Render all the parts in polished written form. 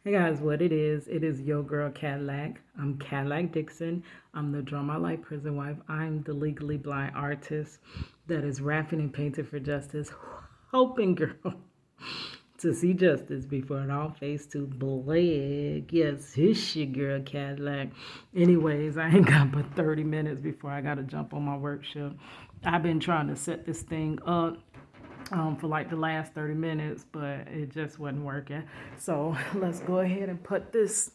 Hey guys, what it is your girl Cadillac. I'm Cadillac Dixon. I'm the Draw My Life Prison Wife. I'm the legally blind artist that is rapping and painting for justice, hoping, girl, to see justice before it all fades to black. Yes, it's your girl Cadillac. Anyways, I ain't got but 30 minutes before I got to jump on my workshop. I've been trying to set this thing up for like the last 30 minutes, but it just wasn't working. So let's go ahead and put this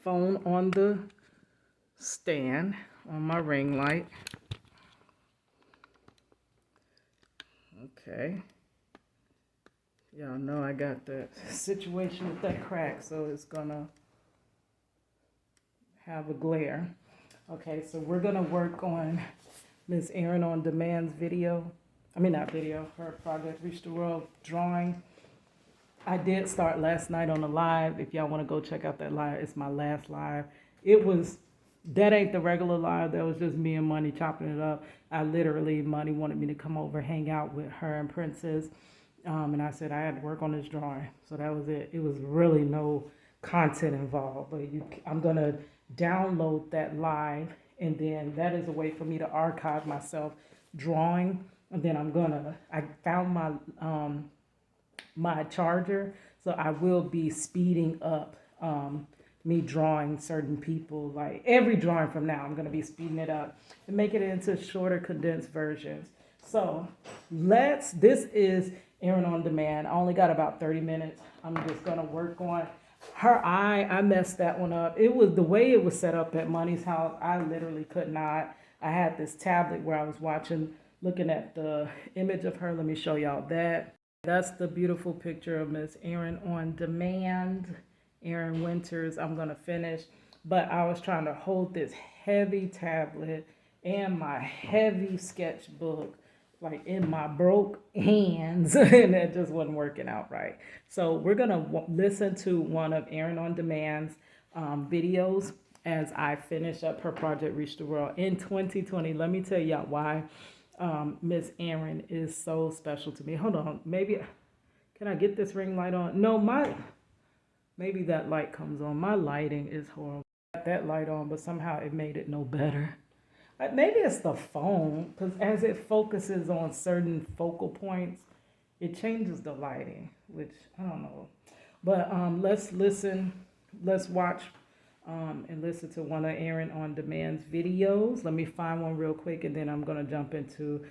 phone on the stand on my ring light. Okay. Y'all know I got the situation with that crack, so it's gonna have a glare. Okay, so we're gonna work on Miss Erin on Demand's video. I mean, not video, her project Reach the World drawing. I did start last night on a live. If y'all want to go check out that live, it's my last live. That ain't the regular live. That was just me and Money chopping it up. Money wanted me to come over, hang out with her and Princess. And I said I had to work on this drawing. So that was it. It was really no content involved. But I'm going to download that live. And then that is a way for me to archive myself drawing. And then I found my charger, so I will be speeding up me drawing certain people. Like every drawing from now, I'm going to be speeding it up and making it into shorter, condensed versions. So this is Erin on Demand. I only got about 30 minutes. I'm just going to work on her eye. I messed that one up. It was the way it was set up at Money's house. I literally could not. I had this tablet where I was looking at the image of her. Let me show y'all that. That's the beautiful picture of Miss Erin on Demand, Erin Winters. I'm going to finish, but I was trying to hold this heavy tablet and my heavy sketchbook like in my broke hands, and it just wasn't working out right. So we're going to listen to one of Erin on Demand's videos as I finish up her project Reach the World in 2020. Let me tell y'all why Miss Erin is so special to me. Hold on, maybe can I get this ring light on? No, maybe that light comes on. My lighting is horrible. I got that light on, but somehow it made it no better. Maybe it's the phone, because as it focuses on certain focal points, it changes the lighting, which I don't know. But let's watch and listen to one of Erin on Demand's videos. Let me find one real quick, and then I'm going to jump into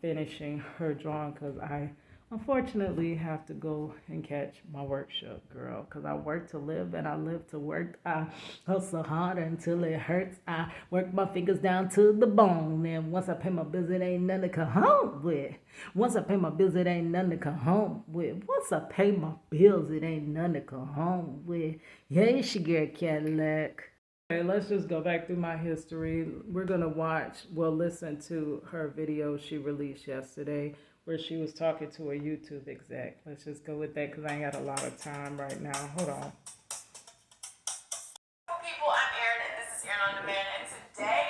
finishing her drawing, because I unfortunately have to go and catch my workshop, girl, because I work to live and I live to work. I hustle hard until it hurts. I work my fingers down to the bone, and once I pay my bills, it ain't nothing to come home with. Once I pay my bills, it ain't nothing to come home with. Once I pay my bills, it ain't nothing to come home with. Yeah, it's your girl Cadillac. Okay, let's just go back through my history. We're going to listen to her video she released yesterday where she was talking to a YouTube exec. Let's just go with that because I ain't got a lot of time right now. Hold on. People, I'm Erin, and this is Erin on Demand, and today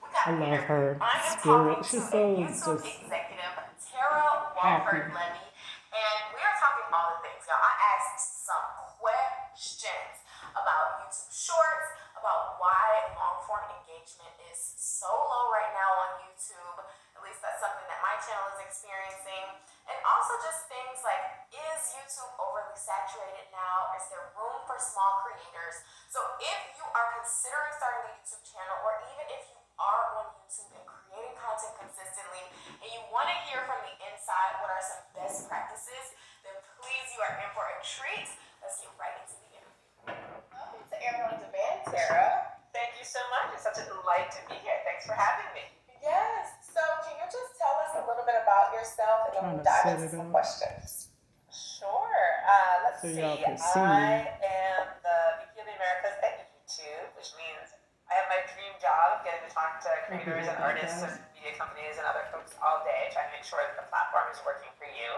we got I love her I am spirit. talking She's to so YouTube just executive Tara happy. Walford Levy, and we are talking all the things. Y'all, I asked some questions about YouTube Shorts, about why long form engagement is so low right now on YouTube. At least that's something that my channel is experiencing. And also just things like, is YouTube overly saturated now? Is there room for small creators? So if you are considering starting a YouTube channel, or even if you are on YouTube and creating content consistently, and you want to hear from the inside what are some best practices, then please, you are in for a treat. Let's get right into the interview. Welcome to Erin on Demand, Tara. Thank you so much. It's such a delight to be here. Thanks for having me. Yes. So can you just tell us a little bit about yourself, and then we'll dive into some questions? Sure. Let's so see. y'all can see I me. am the VP of the Americas at YouTube, which means I have my dream job of getting to talk to creators and artists and media companies and other folks all day, trying to make sure that the platform is working for you.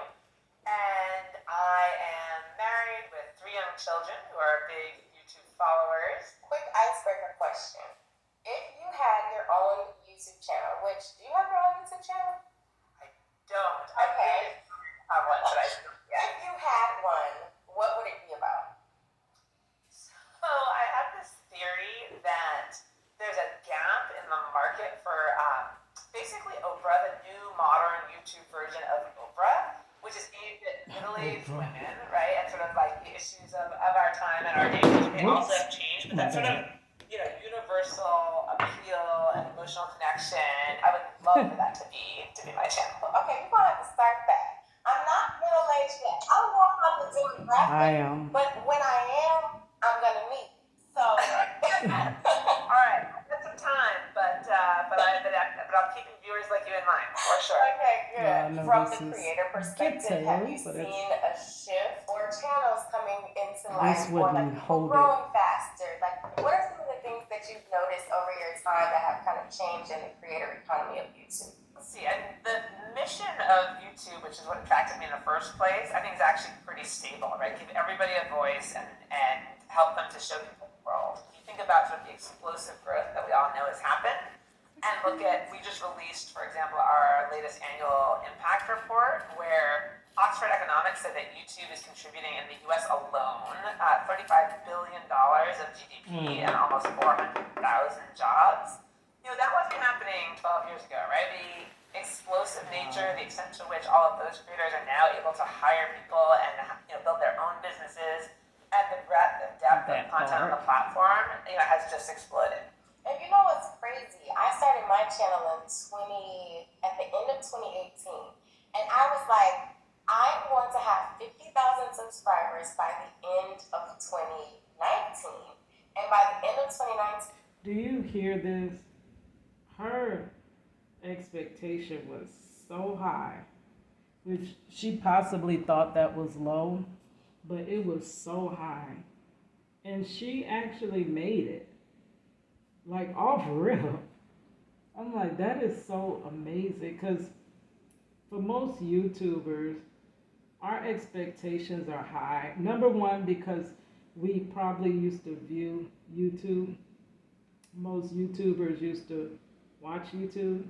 And I am married with 3 young children who are big YouTube followers. Quick icebreaker question. If you had your own YouTube channel, which, do you have your own YouTube channel? I don't. Okay. I have one, but I don't. Yeah. If you had one, what would it be women, right? And sort of like the issues of our time and our age, they also have changed, but that sort of, universal appeal and emotional connection, I would love for that to be my channel. Okay, we're gonna have to start that. I'm not middle aged yet. I don't know how to do it graphic. I am. But when I am, I'm gonna meet. So, all right, I've got some time, but I'm keeping viewers like you in mind for sure. Okay, good. From the creator perspective, have you seen a shift or channels coming into life, or like people growing faster? Like, what are some of the things that you've noticed over your time that have kind of changed in the creator economy of YouTube? Let's see, and the mission of YouTube, which is what attracted me in the first place, I think is actually pretty stable, right? Give everybody a voice and help them to show people the world. If you think about sort of the explosive growth that we all know has happened, and look at, we just released, for example, our latest annual impact report, where Oxford Economics said that YouTube is contributing in the US alone $35 billion of GDP and almost 400,000 jobs. That wasn't happening 12 years ago, right? The explosive nature, the extent to which all of those creators are now able to hire people and build their own businesses, and the breadth and depth of content on the platform, has just exploded. And you know what's crazy? I started my channel at the end of 2018, and I was like, I'm going to have 50,000 subscribers by the end of 2019, and by the end of 2019. Do you hear this? Her expectation was so high, which she possibly thought that was low, but it was so high. And she actually made it. Like, off rip. I'm like, that is so amazing. Because for most YouTubers, our expectations are high. Number one, because we probably used to view YouTube. Most YouTubers used to watch YouTube.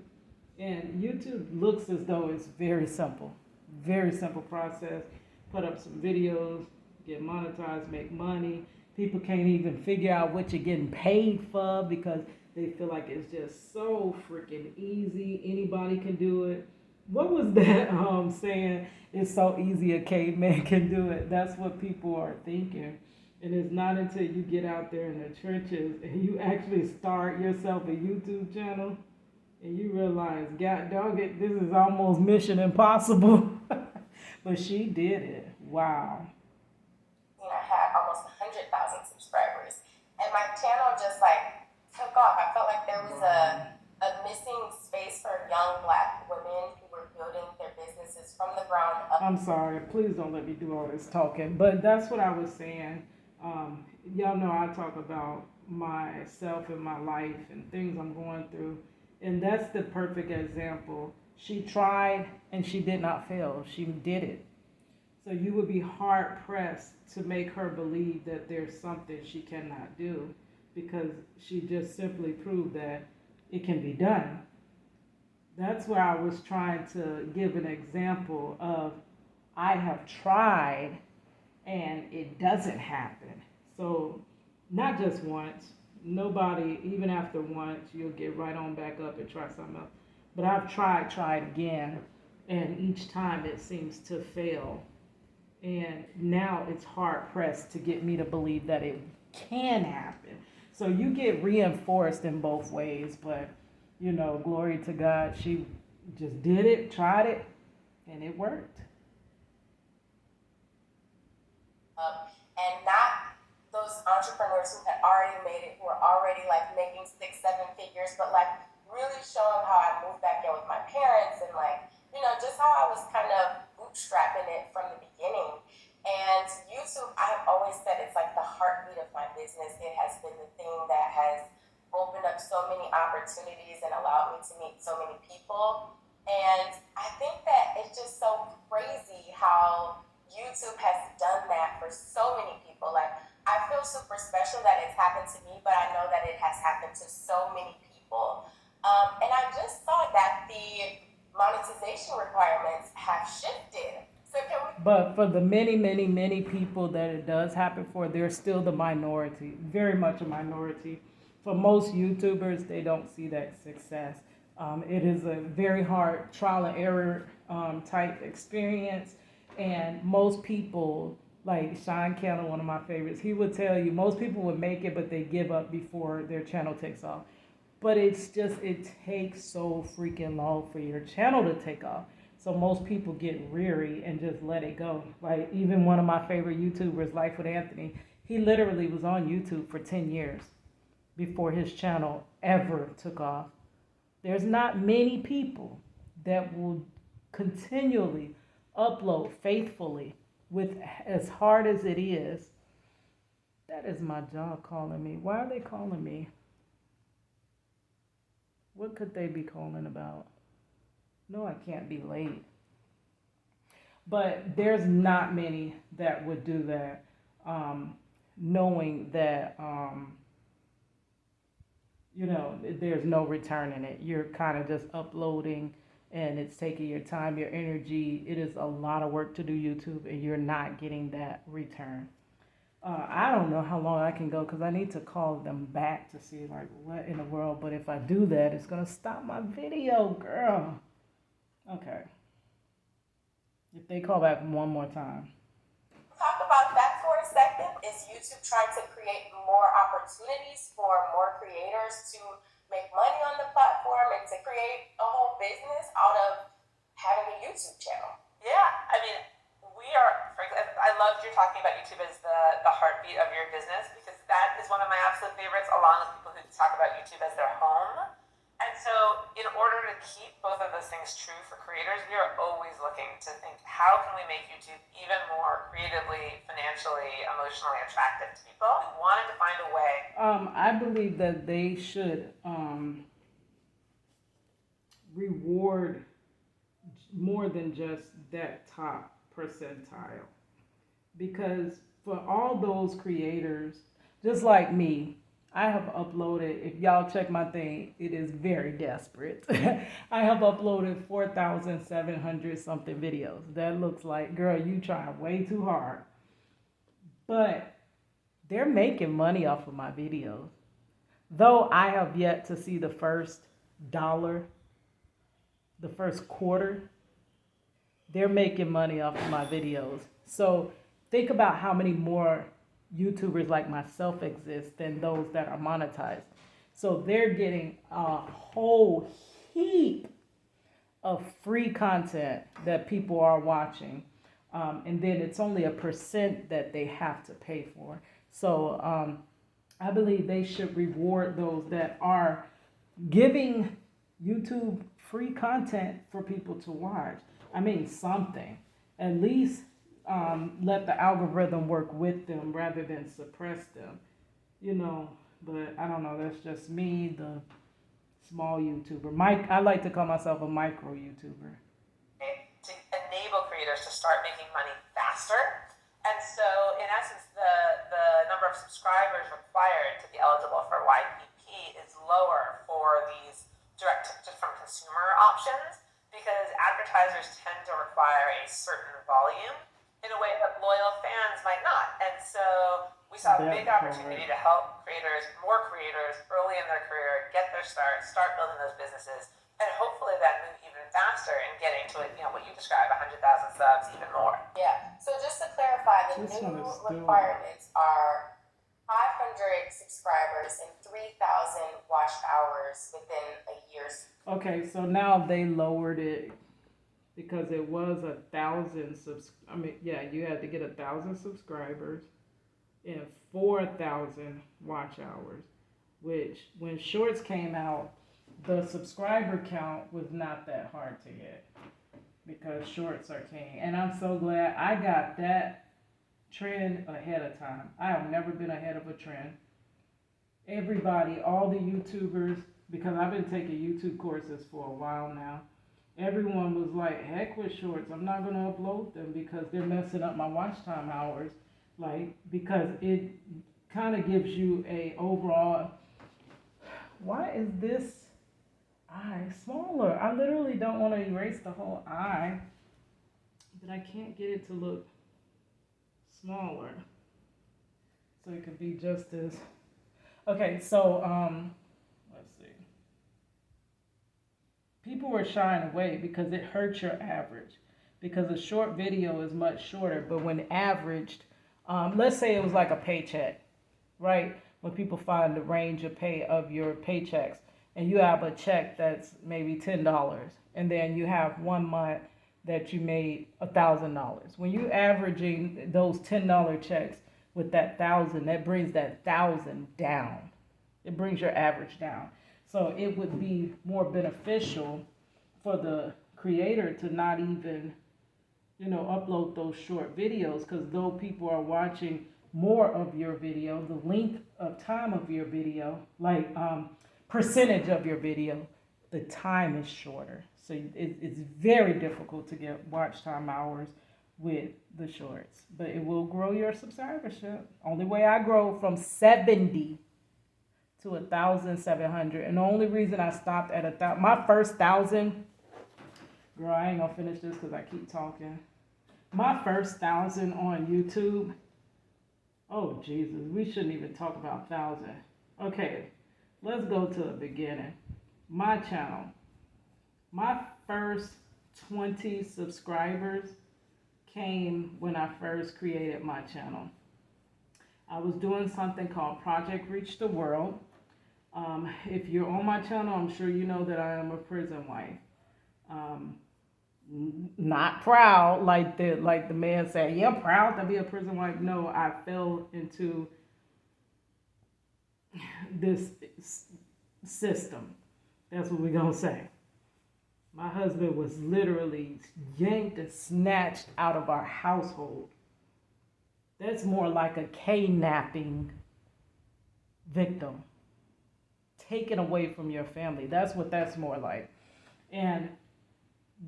And YouTube looks as though it's very simple process. Put up some videos, get monetized, make money. People can't even figure out what you're getting paid for because they feel like it's just so freaking easy. Anybody can do it. What was that saying? It's so easy a caveman can do it. That's what people are thinking. And it's not until you get out there in the trenches and you actually start yourself a YouTube channel and you realize, God dog it, this is almost mission impossible. But she did it. Wow. I had almost 100,000 subscribers, and my channel just like took off. I felt like there was a missing space for young Black women who were building their businesses from the ground up. I'm sorry. Please don't let me do all this talking. But that's what I was saying. Y'all know I talk about myself and my life and things I'm going through. And that's the perfect example. She tried and she did not fail. She did it. So you would be hard pressed to make her believe that there's something she cannot do because she just simply proved that it can be done. That's where I was trying to give an example of I have tried and it doesn't happen. So not just once. Nobody, even after once, you'll get right on back up and try something else. But I've tried again, and each time it seems to fail. And now it's hard pressed to get me to believe that it can happen. So you get reinforced in both ways, but glory to God, she just did it, tried it, and it worked. And not those entrepreneurs who had already made it, who were already like making 6-7 figures, but like really showing how I moved back in with my parents and just how I was kind of bootstrapping it from the beginning. And YouTube, I've always said it's like the heartbeat of my business. It has been the thing that has opened up so many opportunities and allowed me to meet so many people. And I think that it's just so crazy how YouTube has done that for so many people. Like, I feel super special that it's happened to me, but I know that it has happened to so many people. And I just saw that the monetization requirements have shifted. So can we? But for the many people that it does happen for, they're still the minority, very much a minority. For most YouTubers, they don't see that success. It is a very hard trial and error type experience. And most people, like Sean Cannell, one of my favorites, he would tell you most people would make it, but they give up before their channel takes off. But it's just, it takes so freaking long for your channel to take off. So most people get weary and just let it go. Like even one of my favorite YouTubers, Life with Anthony, he literally was on YouTube for 10 years before his channel ever took off. There's not many people that will continually upload faithfully with as hard as it is. That is my job calling me. Why are they calling me? What could they be calling about? No, I can't be late. But there's not many that would do that, knowing that, there's no return in it. You're kind of just uploading and it's taking your time, your energy. It is a lot of work to do YouTube and you're not getting that return. I don't know how long I can go because I need to call them back to see like what in the world. But if I do that, it's gonna stop my video, girl. Okay. If they call back one more time. Talk about that for a second. Is YouTube trying to create more opportunities for more creators to make money on the platform and to create a whole business out of having a YouTube channel? Yeah, I mean, I loved you talking about YouTube as the heartbeat of your business because that is one of my absolute favorites, along with people who talk about YouTube as their home. And so, in order to keep both of those things true for creators, we are always looking to think, how can we make YouTube even more creatively, financially, emotionally attractive to people? We wanted to find a way. I believe that they should reward more than just that top percentile. Because for all those creators, just like me, I have uploaded, if y'all check my thing, it is very desperate. I have uploaded 4,700 something videos. That looks like, girl, you trying way too hard. But they're making money off of my videos. Though I have yet to see the first dollar, the first quarter, they're making money off of my videos. So think about how many more YouTubers like myself exist than those that are monetized. So they're getting a whole heap of free content that people are watching. And then it's only a % that they have to pay for. So I believe they should reward those that are giving YouTube free content for people to watch. I mean, something. At least let the algorithm work with them rather than suppress them. But I don't know. That's just me, the small YouTuber. I like to call myself a micro YouTuber. To enable creators to start making money faster. And so, in essence, the number of subscribers required to be eligible for YPP is lower for these direct from consumer options because advertisers tend to require a certain volume in a way that loyal fans might not. And so we saw a big opportunity to help more creators early in their career, get their start building those businesses, and hopefully then move even faster in getting to what you describe, 100,000 subs, even more. Yeah. So just to clarify, the new requirements are 500 subscribers and 3,000 watch hours within a year's. Okay, so now they lowered it because it was 1,000 you had to get 1,000 subscribers and 4,000 watch hours, which when shorts came out, the subscriber count was not that hard to get because shorts are king. And I'm so glad I got that trend ahead of time. I have never been ahead of a trend. Everybody, all the YouTubers, because I've been taking YouTube courses for a while now, everyone was like, heck with shorts. I'm not going to upload them because they're messing up my watch time hours. Because it kind of gives you a overall, why is this eye smaller? I literally don't want to erase the whole eye, but I can't get it to look smaller. So it could be just as, okay, so, let's see. People were shying away because it hurts your average. because a short video is much shorter. But when averaged, let's say it was like a paycheck, right? When people find the range of pay of your paychecks, and you have a check that's maybe $10, and then you have 1 month that you made $1,000. When you averaging those $10 checks with that 1,000, that brings that 1,000 down. It brings your average down. So it would be more beneficial for the creator to not even, upload those short videos, because though people are watching more of your video, the length of time of your video, like percentage of your video, the time is shorter. So it's very difficult to get watch time hours with the shorts, but it will grow your subscribership. Only way I grow from 70 to 1,700, and the only reason I stopped at 1,000, my first 1,000, girl, I ain't gonna finish this because I keep talking. My first 1,000 on YouTube. Oh Jesus, we shouldn't even talk about 1,000. Okay, let's go to the beginning. My channel. My first 20 subscribers came when I first created my channel. I was doing something called Project Reach the World. If you're on my channel, I'm sure you know that I am a prison wife. Not proud like the man said, yeah, I'm proud to be a prison wife. No, I fell into this system. That's what we're gonna say. My husband was literally yanked and snatched out of our household. That's more like a kidnapping victim. Taken away from your family. That's what that's more like. And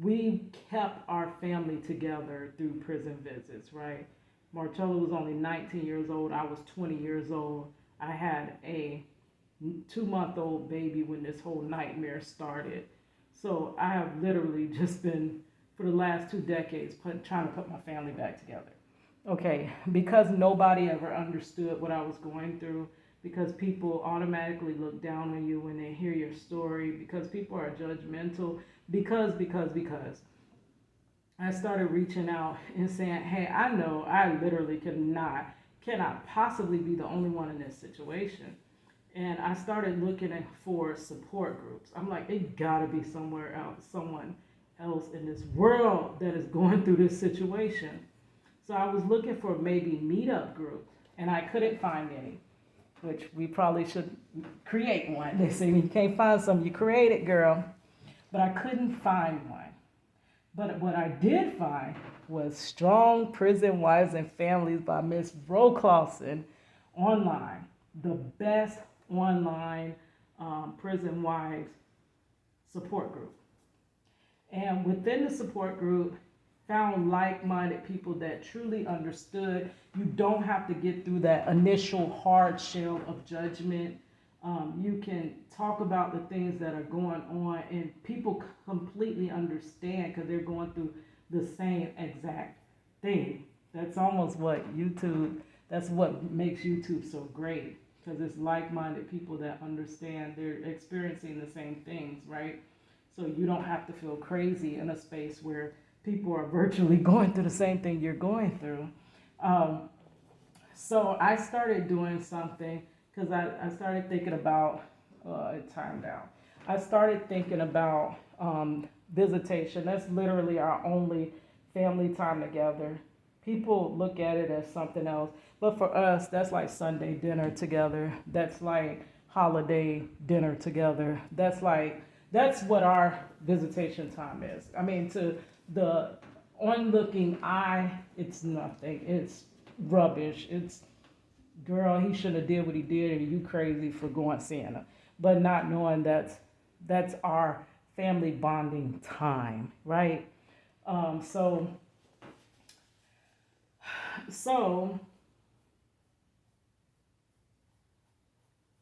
we kept our family together through prison visits, right? Marcella was only 19 years old. I was 20 years old. I had a 2-month-old baby when this whole nightmare started. So I have literally just been, for the last 2 decades, trying to put my family back together. Okay, because nobody ever understood what I was going through, because people automatically look down on you when they hear your story, because people are judgmental, because I started reaching out and saying, hey, I know I literally cannot possibly be the only one in this situation. And I started looking for support groups. I'm like, it gotta be somewhere else, someone else in this world that is going through this situation. So I was looking for maybe meetup groups, and I couldn't find any, which we probably should create one. They say when you can't find something, you create it, girl. But I couldn't find one. But what I did find was Strong Prison Wives and Families by Miss Ro Clausen online. The best online prison wives support group. And within the support group, found like-minded people that truly understood. You don't have to get through that initial hard shell of judgment. You can talk about the things that are going on, and people completely understand because they're going through the same exact thing. That's almost what that's what makes YouTube so great, because it's like-minded people that understand they're experiencing the same things, right? So you don't have to feel crazy in a space where people are virtually going through the same thing you're going through. So I started doing something, because I started thinking about, it timed out. I started thinking about visitation. That's literally our only family time together. People look at it as something else, but for us, that's like Sunday dinner together. That's like holiday dinner together. That's what our visitation time is. I mean, to the onlooking eye, it's nothing. It's rubbish. It's, girl, he shouldn't have did what he did, and you crazy for going seeing her. But not knowing that's our family bonding time, right? So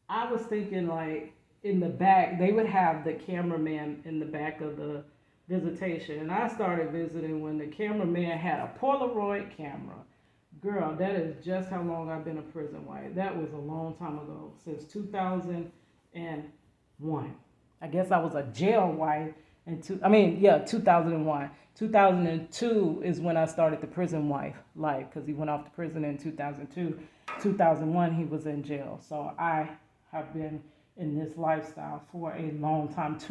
I was thinking, like, in the back, they would have the cameraman in the back of the visitation. And I started visiting when the cameraman had a Polaroid camera. Girl, that is just how long I've been a prison wife. That was a long time ago, since 2001. I guess I was a jail wife 2001. 2002 is when I started the prison life because he went off to prison in 2002. 2001 he was in jail. So I have been in this lifestyle for a long time.